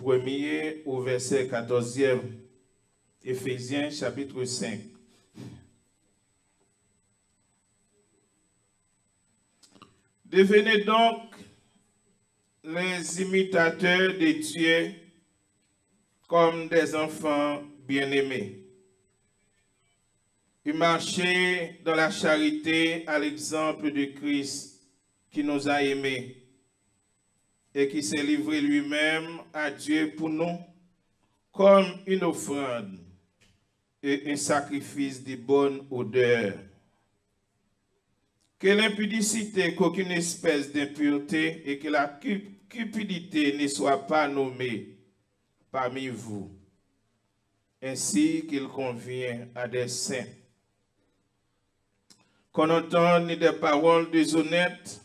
1er au verset 14e, Éphésiens chapitre 5. Devenez donc les imitateurs de Dieu comme des enfants bien-aimés. Et marchez dans la charité à l'exemple de Christ qui nous a aimés et qui s'est livré lui-même à Dieu pour nous comme une offrande et un sacrifice de bonne odeur. Que l'impudicité, qu'aucune espèce d'impureté et que la cupidité ne soit pas nommée parmi vous, ainsi qu'il convient à des saints. Qu'on n'entende ni des paroles déshonnêtes,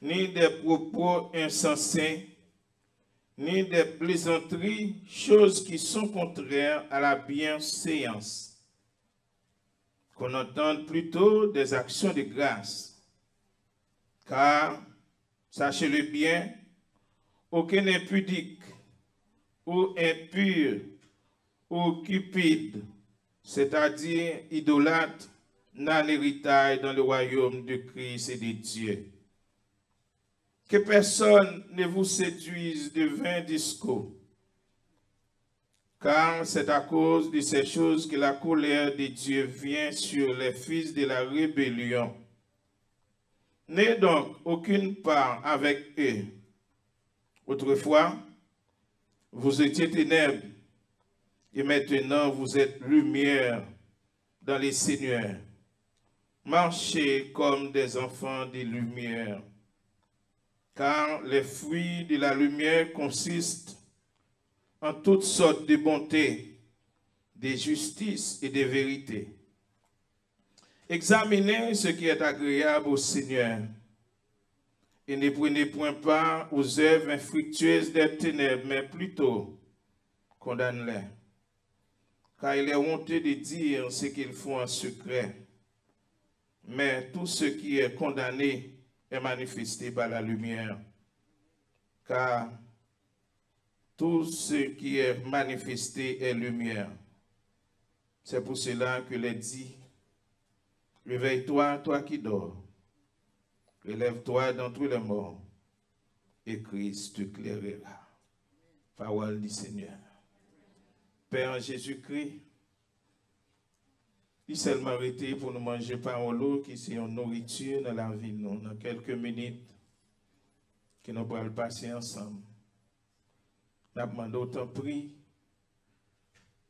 ni des propos insensés, ni des plaisanteries, choses qui sont contraires à la bienséance. Qu'on entende plutôt des actions de grâce. Car, sachez-le bien, aucun impudique ou impur ou cupide, c'est-à-dire idolâtre, n'a l'héritage dans le royaume de Christ et de Dieu. Que personne ne vous séduise de vains discours, car c'est à cause de ces choses que la colère de Dieu vient sur les fils de la rébellion. N'ayez donc aucune part avec eux. Autrefois, vous étiez ténèbres, et maintenant vous êtes lumière dans les Seigneurs. Marchez comme des enfants de lumière, car les fruits de la lumière consistent en toutes sortes de bonté, de justice et de vérité. Examinez ce qui est agréable au Seigneur et ne prenez point part aux œuvres infructueuses des ténèbres, mais plutôt condamnez-les. Car il est honteux de dire ce qu'ils font en secret. Mais tout ce qui est condamné est manifesté par la lumière. Car tout ce qui est manifesté est lumière. C'est pour cela que l'est dit, réveille-toi, toi qui dors. Relève-toi d'entre les morts, et Christ t'éclairera. Parole du Seigneur. Père Jésus-Christ, il seulement arrêté pour nous manger parole qui c'est une nourriture dans la vie, nous, dans quelques minutes, que nous pourrons passer ensemble. Nous demandons autant prix,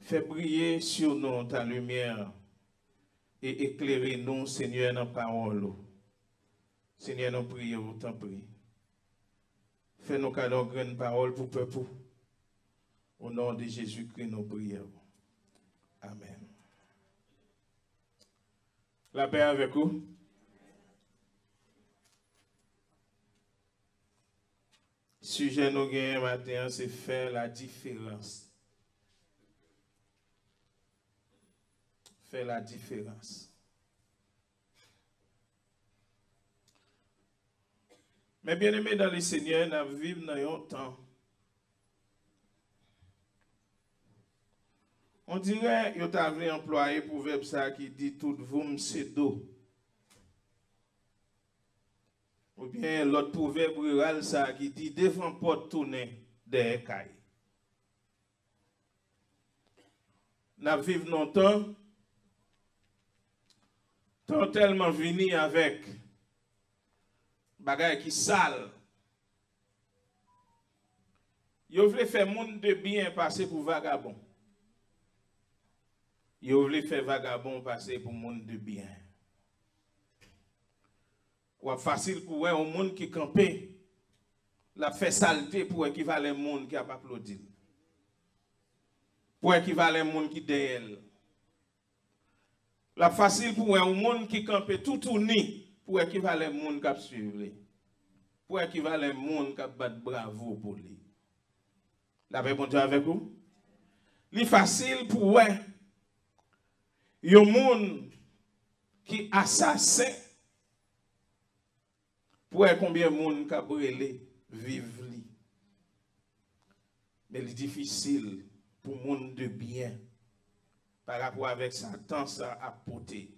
fais briller sur nous ta lumière et éclairer nous, Seigneur, dans la parole. Seigneur, nous prions autant prix. Fais-nous cadeau grande parole pour le peuple. Au nom de Jésus-Christ, nous prions. Amen. La paix avec vous. Sujet nous gagnons matin, c'est faire la différence. Faire la différence. Mais bien aimé dans le Seigneur, nous vivons dans un temps. On dirait que vous avez employé pour verbe ça qui dit tout vous c'est d'eau. Ou bien l'autre proverbe rural ça qui dit devant porte tourner des écailles. Nous vivons longtemps, tant tellement venu avec bagaille qui sale. Yo voulez faire monde de bien passer pour vagabond. Yo voulez faire vagabond passer pour monde de bien. Ou facile pour un monde qui campé, la fait saleté pour équivalent monde qui a pas applaudi. Pour équivalent monde qui derrière. La facile pour un monde qui campé tout tourné pour équivalent monde qui a suivi. Pour équivalent monde qui a battu bravo pour lui. La paix bon Dieu avec vous. C'est facile pour un monde qui assassin. Pour combien de monde qui a brûlé, vive li. Mais il est difficile pour le monde de bien par rapport avec Satan ça a porté.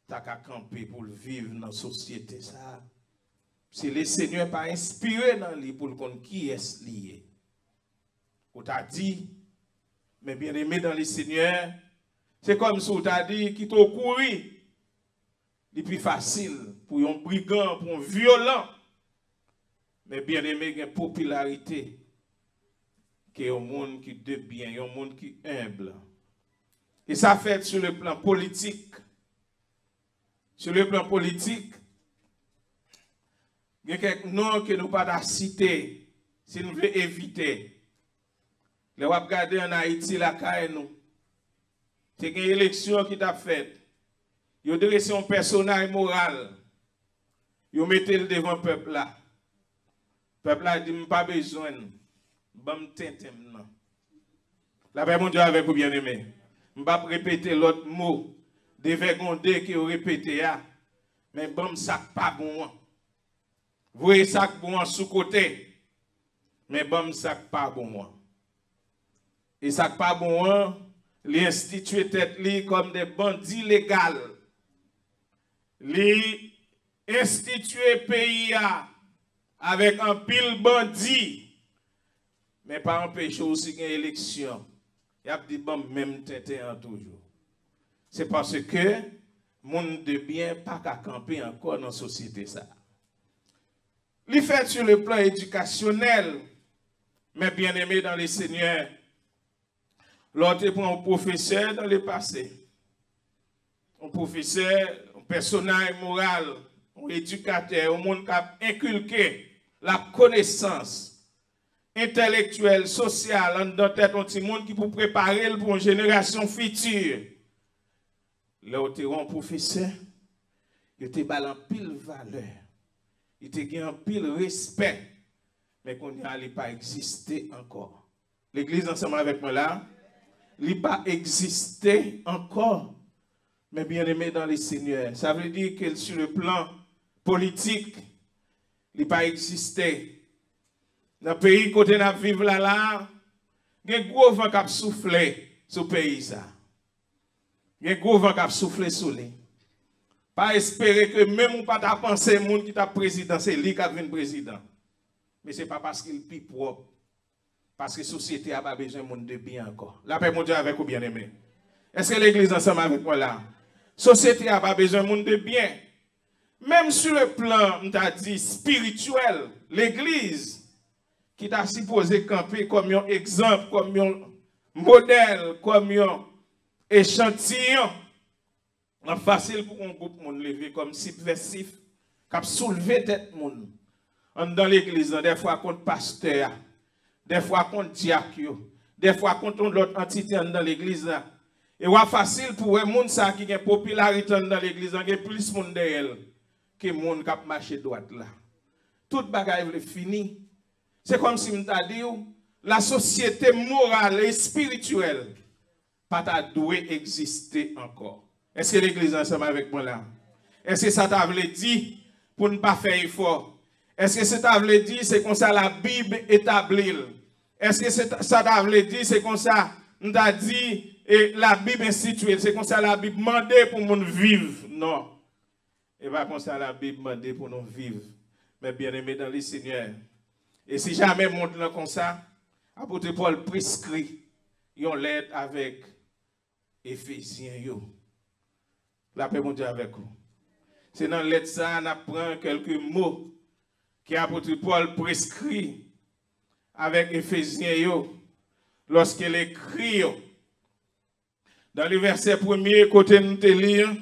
T'as qu'à camper pour vivre dans la société ça. Si le Seigneur pas inspiré dans lui pour le connaître qui est lié. On t'a dit, mais bien aimé dans le Seigneur, c'est comme si on t'a dit qui t'a couru. C'est plus facile pour un brigand, pour un violent. Mais bien aimé, il y a une popularité qui est un monde qui de bien, un monde qui est humble. Et ça fait sur le plan politique. Sur le plan politique, il y a quelques noms que nous ne pouvons pas citer si nous voulons éviter. Les wap gade en Haïti la caille nous. C'est une élection qui t'a faite. Yo dressé un personnage moral. Yo mettez le devant le peuple là. Le peuple là dit pas besoin. Bam tentem non. La paix mon Dieu avec vous bien aimé. M'pa répéter l'autre mot dévergondé qui ont répété là. Mais bam sac pas bon. Vous voyez sac bon sous côté. Mais bam sac pas bon. Et ça pas bon, les instituer tête li comme des bandits légaux. Les instituer pays avec un pile bandit. Mais pas empêcher aussi une élection. Il y a des bon même tête toujours. C'est parce que monde de bien pas qu'à camper encore dans la société ça. Les fait sur le plan éducationnel, mais bien aimé dans les seigneurs. L'autre prend un professeur dans le passé. Un professeur, un personnage moral, un éducateur, un monde qui a inculqué la connaissance intellectuelle, sociale, dans tête un petit monde qui peut préparer pour une génération future. L'autre un professeur, il te balance pile valeur, il te gagne pile respect, mais qu'on n'y a pas existé encore. L'église ensemble avec moi là. Il n'a pas existé encore, mais bien aimé dans les seigneurs. Ça veut dire que sur le plan politique, il n'a pas existé. Dans le pays côté nous vivons là, il y a un gros vent qui a soufflé sur le pays. Il y a un gros vent qui a soufflé sur lui. Pas espérer que même ou pas ta pensée, le monde qui est président, c'est lui qui a devenu président. Mais ce n'est pas parce qu'il est plus propre. Parce que la société n'a pas besoin de monde de bien encore. La paix mon Dieu avec vous bien aimé. Est-ce que l'église ensemble avec moi là? La société n'a pas besoin de monde de bien. Même sur le plan, on t'a dit, spirituel, l'église qui t'a supposé camper comme un exemple, comme un modèle, comme un échantillon. C'est facile pour un groupe de monde lever comme subversif, qui a soulevé tête monde. Dans l'église, des fois contre pasteur. Des fois contre diacre, des fois contre l'autre entité dans l'église. Et c'est facile pour les gens qui ont une popularité dans l'église, il y a plus de monde derrière que les gens qui marchent droite là. Tout bagaille est fini. C'est comme si je t'ai dit, la société morale et spirituelle pas doué exister encore. Est-ce que l'église est ensemble avec moi là? Est-ce que ça t'a voulu dire pour ne pas faire effort? Est-ce que ça veut dire c'est comme ça la Bible établit? Est-ce que ça veut dire c'est comme ça nous a dit et la Bible instituée? C'est comme ça la Bible demandé pour nous vivre? Non. Et pas comme ça la Bible demandé pour nous vivre. Mais bien aimé dans le Seigneur. Et si jamais monde là comme ça, apôtre Paul prescrit une lettre avec Éphésiens. La paix mon Dieu avec vous. C'est dans la lettre ça on apprend quelques mots qui apôtre Paul prescrit avec Éphésiens lorsqu'il écrit dans le verset premier côté nous te lire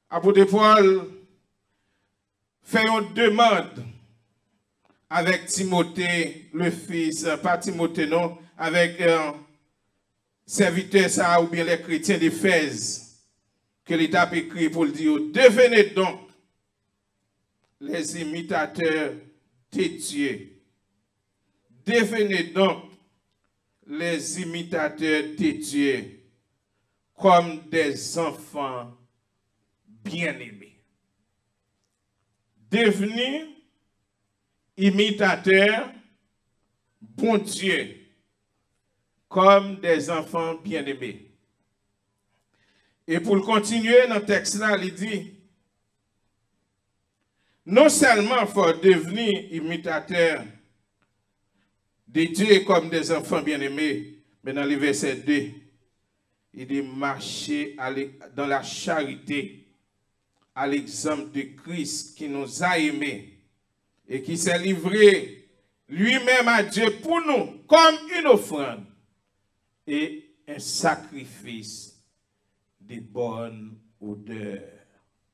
apôtre Paul fait une demande avec Timothée le fils, pas Timothée non, avec serviteur ça ou bien les chrétiens d'Éphèse que l'État a écrit pour le dire devenez donc les imitateurs de Dieu. Devenez donc les imitateurs de Dieu comme des enfants bien-aimés. Devenez imitateurs bon Dieu comme des enfants bien-aimés. Et pour le continuer dans le texte là, il dit, non seulement il faut devenir imitateur de Dieu comme des enfants bien-aimés, mais dans le verset 2, il dit marcher dans la charité à l'exemple de Christ qui nous a aimés et qui s'est livré lui-même à Dieu pour nous comme une offrande et un sacrifice de bonne odeur.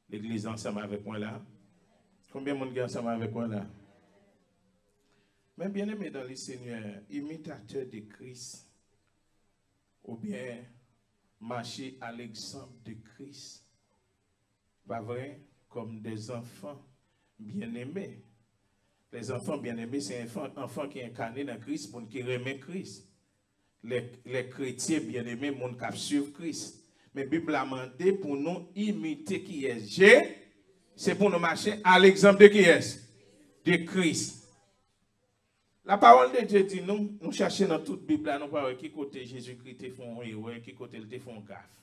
L'église ensemble avec moi là. Combien de monde est ensemble avec moi là? Mais bien aimé dans le Seigneur, imitateur de Christ, ou bien marcher à l'exemple de Christ, pas vrai, comme des enfants bien-aimés. Les enfants bien-aimés, c'est un enfant qui est incarné dans Christ, pour qui remet Christ. Les chrétiens bien-aimés, mon qui suivent Christ. Mais la Bible a demandé pour nous imiter qui est. C'est pour nous marcher à l'exemple de qui est? De Christ. La parole de Dieu dit, nous cherchons dans toute la Bible, nous parlons qui côté Jésus-Christ te font erreur, qui côté il te font gaffe.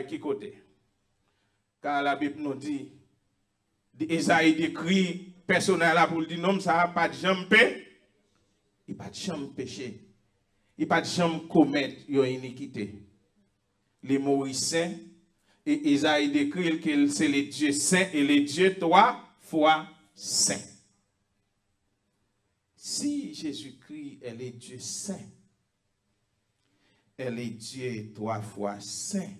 Qui côté? Car la Bible nous dit, Esaïe décrit personnel là pour dire non, ça n'a pas de jambe péché. Il n'a pas de jambe péché. Il n'a pas de jambe commettre une iniquité. Les Maurice saint et Esaïe décrit que c'est les dieux saints et les dieux 3 fois saint. Si Jésus-Christ est le Dieu saint, elle est Dieu 3 fois saint,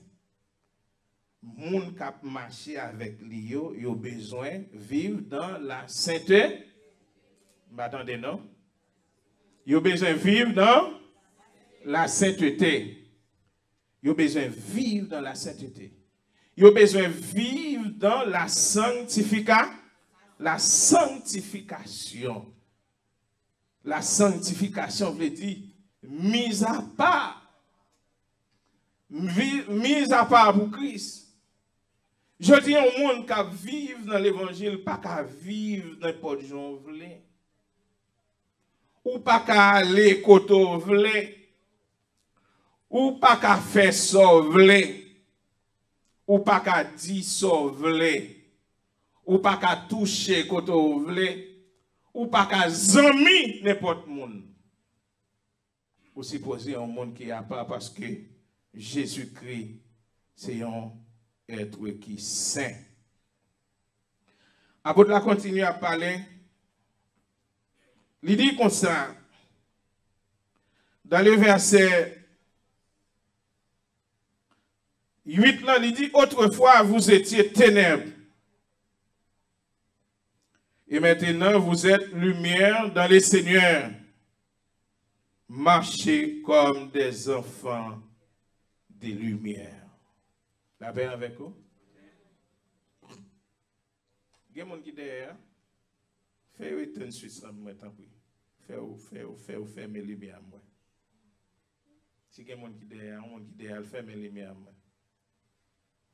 moun qui a marché avec lui, il a besoin de vivre dans la sainteté. M'attendez, non? Il a besoin de vivre dans la sainteté. Il a besoin de vivre dans la sainteté. Il a besoin de vivre dans la sanctification. La sanctification. La sanctification veut dire mise à part. Mise à part pour Christ. Je dis au monde qui vit dans l'évangile, pas qu'à vivre n'importe où voulez. Ou pas qu'à aller côté voulez. Ou pas qu'à faire ça voulez. Ou pas qu'à dire ça voulez. Ou pas qu'à toucher côté voulez. Ou pas qu'à zami n'importe monde. Ou supposer un monde qui a pas parce que Jésus-Christ c'est un être qui est saint. Apôtre la continue à parler. Il dit comme ça, dans le verset 8, là, il dit, autrefois vous étiez ténèbres. Et maintenant vous êtes lumière dans le Seigneur. Marchez comme des enfants de lumière. La paix avec vous? Il y a des gens qui sont derrière. Faites une suite sans moi, tant pis. Faites mes lumières. Si il y a des gens qui sont derrière, faites mes lumières.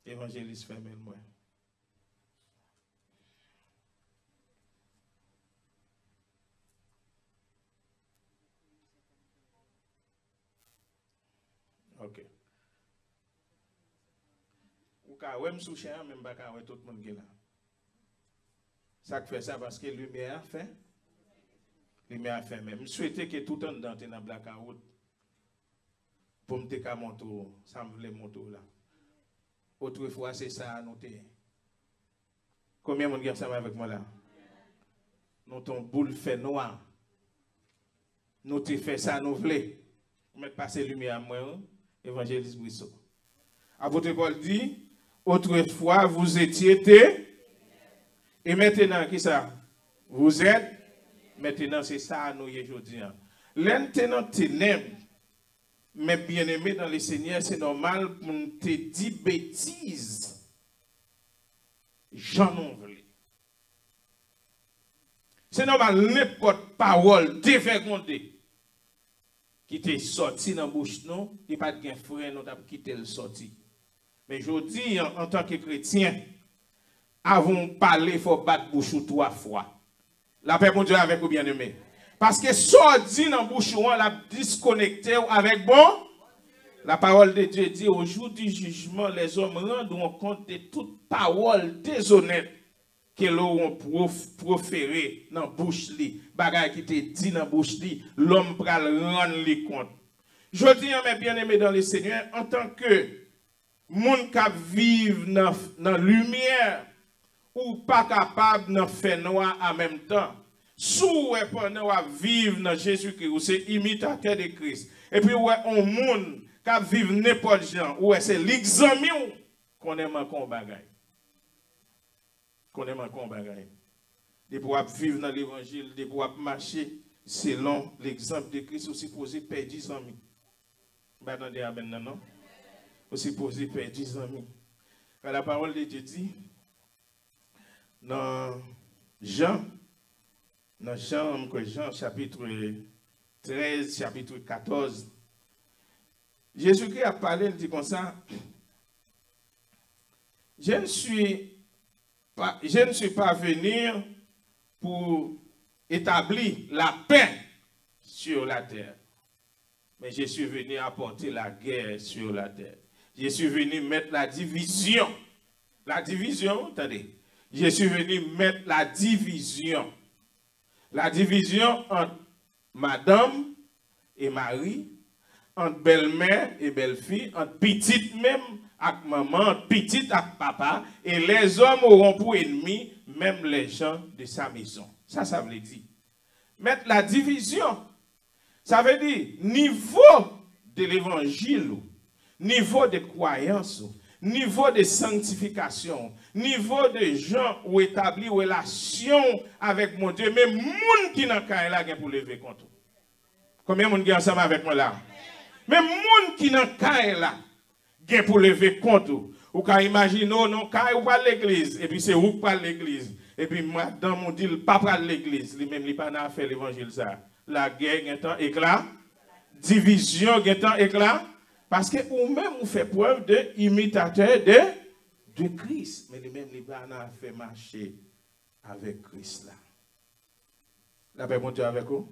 Évangéliste, faites mes moi. Ok. Ou ka wèm sou chè, même pas ka wè tout le monde qui est là. Ça fait ça parce que lumière fait. Lumière fait même. Je souhaitais que tout le monde dans le blackout pour me décaler mon tour. Ça me voulait mon tour là. Autrefois, c'est ça à noter. Combien de monde qui est avec moi là? Nous ton boule fait noir. Nous te fait ça, nous voulons. Mettre passer lumière à moi, évangéliste Brisseau. Apôtre Paul dit, autrefois vous étiez et maintenant, qui ça? Vous êtes, maintenant c'est ça nous aujourd'hui. Maintenant, ténèbres, mais bien aimé dans le Seigneur, c'est normal pour nous te dire bêtises. J'en ai voulu. C'est normal, n'importe parole dévergondée qui t'est sorti dans la bouche, non, il n'y a pas de frère, nous avons quitté le sorti. Mais je dis, en tant que chrétien, avant de parler, il faut battre bouche 3 fois. La paix mon Dieu avec vous bien-aimé. Parce que soit dit dans bouche ou la disconnecté avec bon. La parole de Dieu dit au jour du jugement, les hommes rendront compte de toute parole déshonnête que l'on proféré dans bouche li. Bagay qui te dit dans bouche li, l'homme pral rendre li compte. Je dis mes bien-aimés dans le Seigneur, en tant que moun qui vivent dans la lumière ou pas capable de faire noir en même temps. Sous pendant vivre dans Jésus-Christ, c'est imitateur de Christ. Et puis ouais, on moun qui vivent n'importe gens, ouais, c'est l'examen qu'on aime encore bagay. Qu'on aime encore bagay. De pouvoir vivre dans l'évangile, de pouvoir marcher selon l'exemple de Christ, aussi posé perdre 10 amis. Bah attendez amen non. Aussi posé perdre 10 amis. Quand la parole de Dieu dit dans Jean chapitre 13, chapitre 14, Jésus-Christ a parlé, il dit comme ça, je ne suis pas venu pour établir la paix sur la terre, mais je suis venu apporter la guerre sur la terre. Je suis venu mettre la division. La division, attendez. Je suis venu mettre la division. La division entre madame et mari, entre belle-mère et belle-fille, entre petite même avec maman, entre petite avec papa, et les hommes auront pour ennemis même les gens de sa maison. Ça veut dire. Mettre la division, ça veut dire niveau de l'évangile, niveau de croyance, niveau de sanctification, niveau de gens ou établi relation avec mon Dieu, même moun qui n'a qu'à là pour lever contre. Combien de monde qui ensemble avec moi là? Même moun qui n'a qu'à là pour lever contre. Ou quand imagine non quand ou pas l'église et puis c'est où pas l'église et puis madame mon dit pas pas l'église, lui même il pas n'a fait l'évangile ça. La guerre est éclat, division est éclat. Parce que vous-même, vous faites preuve d'imitateur de Christ. Mais lui-même, il a fait marcher avec Christ là. La paix, mon Dieu, avec vous.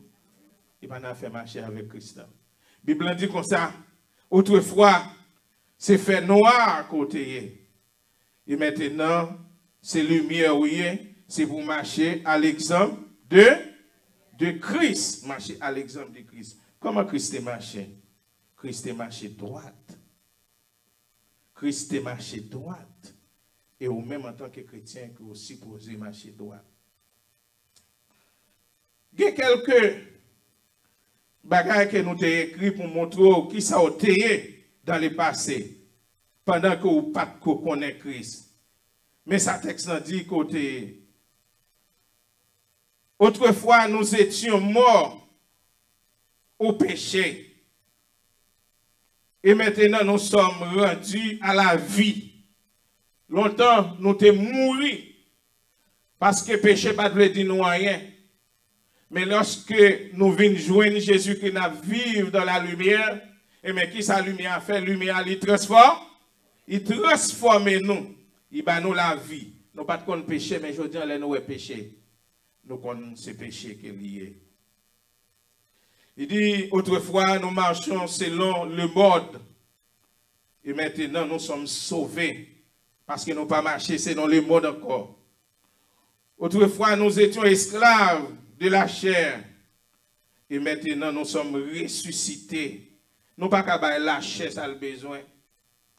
Il a fait marcher avec Christ là. La Bible dit comme ça. Autrefois, c'est fait noir à côté. Et maintenant, c'est lumière, oui, c'est pour marcher à l'exemple de Christ. Marcher à l'exemple de Christ. Comment Christ est marché? Christ est marché droite. Christ est marché droite. Et ou même en tant que chrétien, que vous supposez marcher droite. Il y a quelques bagages que nous avons écrits pour montrer qui ça a été dans le passé, pendant que vous ne connaissez pas Christ. Mais ça texte dit que autrefois nous étions morts au péché. Et maintenant, nous sommes rendus à la vie. Longtemps, nous sommes morts. Parce que le péché pas de dire nous rien. Mais lorsque nous venons joindre Jésus qui nous vivre dans la lumière, et mais qui sa lumière fait? Lumière, il transforme. Il transforme nous. Il bat nous la vie. Nous pas de péché, mais je dis, nous est péché. Nous connaissons ce péché qui est lié. Il dit, autrefois, nous marchions selon le mode. Et maintenant, nous sommes sauvés. Parce que nous pas marché selon le mode encore. Autrefois, nous étions esclaves de la chair. Et maintenant, nous sommes ressuscités. Nous pas qu'à la chair, ça a le besoin.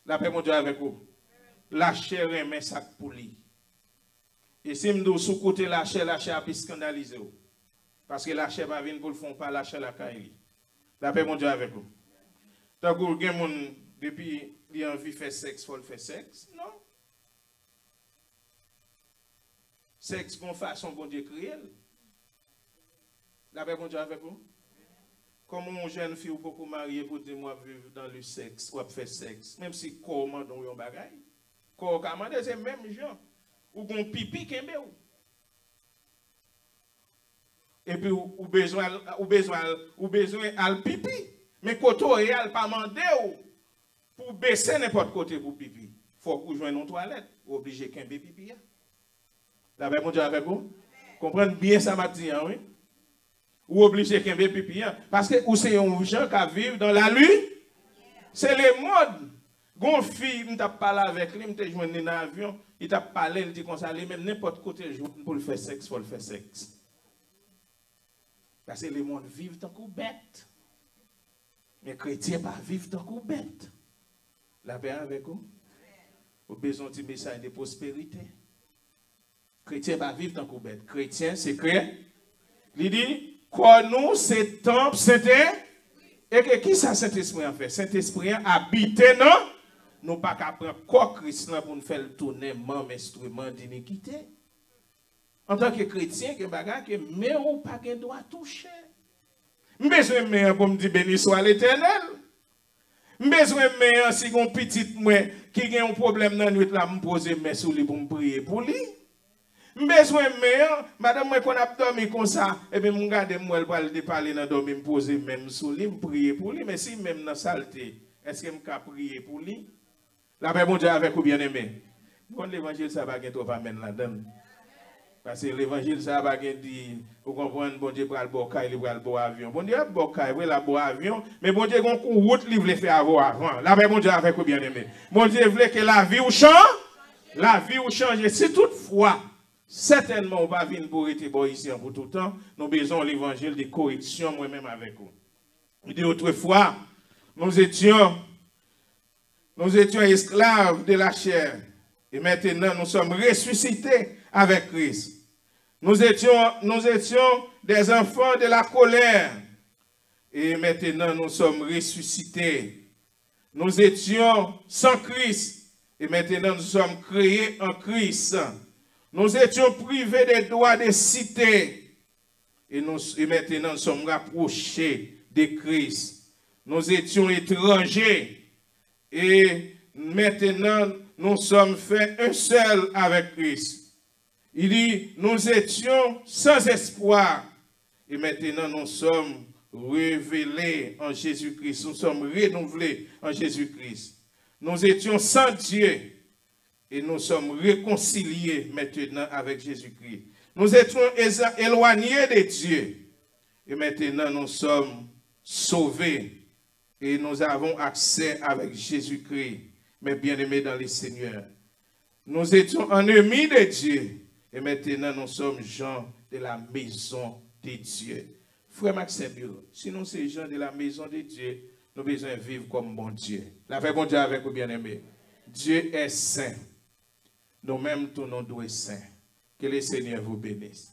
La paix, mon Dieu, avec vous. La chair remet ça pour lui. Et si nous sous côté la chair a pu scandaliser. Parce que la chair va venir pour le fond, pas la chair la caille. La paix, mon Dieu, avec vous. Donc, vous avez depuis qu'il a envie de faire sexe, il faut le faire sexe. Non. Sexe, bon façon, bon Dieu créé. La paix, mon Dieu, avec vous. Comme une jeune fille ou beaucoup mariée pour dire, moi, vivre dans le sexe, ou faire sexe. Même si comment dans un bagage. Comment c'est même gens. Ou bon pipi qui est et puis, ou besoin al pipi. Mais quand on n'a pas demandé pour baisser n'importe côté pour pipi. Il faut que vous joignez une toilette. Obligé qu'un pipi. La paix, mon Dieu, avec vous. Comprenez bien ça, matin, oui? Ou obligé qu'un pipi, parce que ou c'est un gens qui vivent dans la lutte. C'est le mode. Gon fille, m't'a parlé avec lui, m't'a joindre dans l'avion, il t'a parlé, il dit comme ça, même n'importe côté pour le faire sexe, faut le faire sexe. Parce que le monde vit tant qu'on bête. Mais chrétien pas vivre tant qu'on bête. La paix avec vous. Vous avez besoin d'un message de prospérité. Chrétien pas vivre tant qu'on bête. Chrétien c'est créé. Il dit, quoi nous c'est temple, c'était. Et que qui ça Saint-Esprit en fait? Saint-Esprit habite, non? Nous pas qu'à prendre quoi Christ pour nous faire tourner même instrument d'iniquité. En tant que chrétien, que bagarre que mais on pas qu'un droit toucher. Besoin de pour me dire béni soit l'Éternel. Besoin de si on petit moi qui a un problème dans la nuit là me poser mes sous lui pour me prier pour lui. Besoin de madame moi qu'on a dormi comme ça et bien mon garde moi pour aller parler dans dormi me poser même sous lui me prier pour lui mais si même dans saleté est-ce que me ca prier pour lui? La paix bon Dieu avec vous bien-aimé. Quand l'évangile ça va trop amène là-dedans. Parce que l'évangile, ça va dire, vous comprenez, bon Dieu, pour le beau caille, pour le beau avion. Bon Dieu, beau caille, pour le beau avion. Mais bon Dieu, on route, il veut faire avoir avant. Là, bon Dieu, avec vous bien aimé. Bon Dieu, veut que la vie ou change. La vie ou change. Si toutefois, certainement, on va venir pour être bon ici pour tout le temps, nous avons besoin de l'évangile de correction, moi-même avec vous. Il dit autrefois, nous étions esclaves de la chair. Et maintenant, nous sommes ressuscités avec Christ. Nous étions des enfants de la colère. Et maintenant, nous sommes ressuscités. Nous étions sans Christ. Et maintenant, nous sommes créés en Christ. Nous étions privés des droits de cité. Et maintenant, nous sommes rapprochés de Christ. Nous étions étrangers. Et maintenant, nous sommes faits un seul avec Christ. Il dit, nous étions sans espoir. Et maintenant, nous sommes révélés en Jésus-Christ. Nous sommes renouvelés en Jésus-Christ. Nous étions sans Dieu. Et nous sommes réconciliés maintenant avec Jésus-Christ. Nous étions éloignés de Dieu. Et maintenant, nous sommes sauvés. Et nous avons accès avec Jésus-Christ. Mais bien-aimés dans les Seigneurs, nous étions ennemis de Dieu. Et maintenant, nous sommes gens de la maison de Dieu. Frère Maxime, si nous sommes gens de la maison de Dieu, nous avons besoin de vivre comme bon Dieu. La paix bon Dieu avec vous, bien-aimés. Dieu est saint. Nous-mêmes, tout nous doit être saint. Que le Seigneur vous bénisse.